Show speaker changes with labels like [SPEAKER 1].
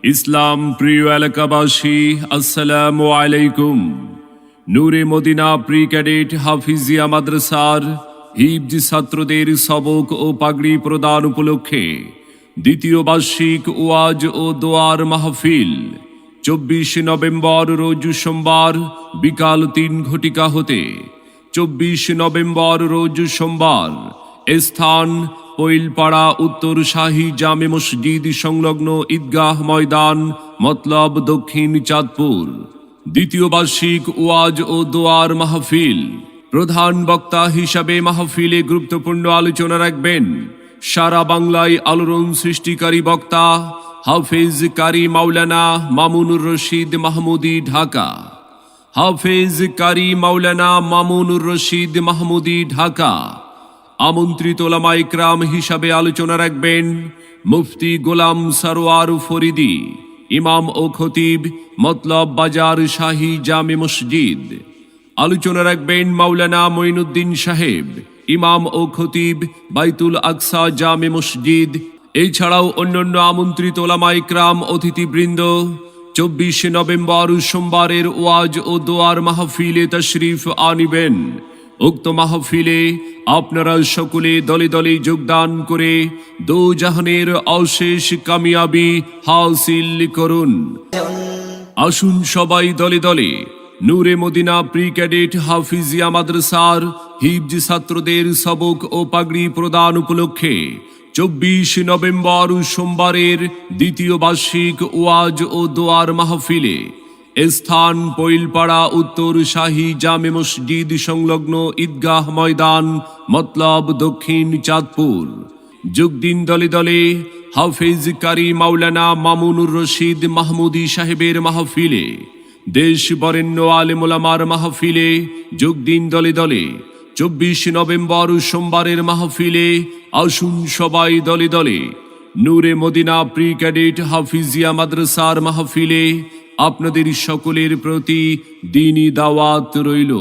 [SPEAKER 1] ইসলাম প্রিয় এলাকাবাসী, আসসালামু আলাইকুম। নূরে মদিনা প্রি ক্যাডেট হাফিজিয়া মাদ্রাসার হিফজ ছাত্রদের সবক ও পাগড়ি প্রদান উপলক্ষে দ্বিতীয় বার্ষিক ওয়াজ ও দোয়ার মাহফিল 24 নভেম্বর রোজ সোমবার বিকাল 3 ঘটিকা হতে 24 নভেম্বর রোজ সোমবার স্থান পৈলপাড়া উত্তর শাহী জামে মসজিদ সংলগ্ন ঈদগাহ ময়দান মতলব দক্ষিণ চাঁদপুর। দ্বিতীয় বার্ষিক ওয়াজ ও দোয়ার মাহফিল। প্রধান বক্তা হিসাবে মাহফিলে গুরুত্বপূর্ণ আলোচনা রাখবেন সারা বাংলায় আলোড়ন সৃষ্টিকারী বক্তা হাফেজ কারি মাওলানা মামুনুর রশিদ মাহমুদি, ঢাকা। হাফেজ কারি মাওলানা মামুনুর রশিদ মাহমুদি, ঢাকা। আমন্ত্রিত ওলামা ইকরাম হিসাবে আলোচনা রাখবেন মুফতি গোলাম সরওয়ার ফরিদি, ইমাম ও খতিব মতলব বাজার শাহী জামে মসজিদ। আলোচনা রাখবেন মাওলানা মঈনুদ্দিন সাহেব, ইমাম ও খতিব বাইতুল আকসা জামে মসজিদ। এছাড়াও অন্যান্য আমন্ত্রিত ওলামা ইকরাম অতিথিবৃন্দ 24 নভেম্বর সোমবারের ওয়াজ ও দোয়ার মাহফিলে তশরিফ আনিবেন। উক্ত মাহফিলে আপনারা সকলে দলে দলে যোগদান করে দোজাহানের অশেষ কামিয়াবি হাসিল করুন। আসুন সবাই দলে দলে নূরে মদিনা প্রি ক্যাডেট হাফিজিয়া মাদ্রাসার হিফজ ছাত্রদের সবক ও পাগড়ি প্রদান উপলক্ষে 24 নভেম্বর সোমবারের দ্বিতীয় বার্ষিক ওয়াজ ও দোয়ার মাহফিলে স্থান পৈলপাড়া উত্তর শাহী জামে মসজিদ সংলগ্ন ঈদগাহ ময়দান মতলব দক্ষিণ চাঁদপুর। যোগ দিন দলে দলে হাফেজ কারি মাওলানা মামুনুর রশিদ মাহমুদি সাহেবের মাহফিলে, দেশ বরেণ্য আলেম ওলামার মাহফিলে যোগ দিন দলে দলে। 24 নভেম্বর সোমবারের মাহফিলে আসুন সবাই দলে দলে। নূরে মদিনা প্রি ক্যাডেট হাফিজিয়া মাদ্রাসার মাহফিলে আপনাদের সকলের প্রতি দ্বীনি দাওয়াত রইল।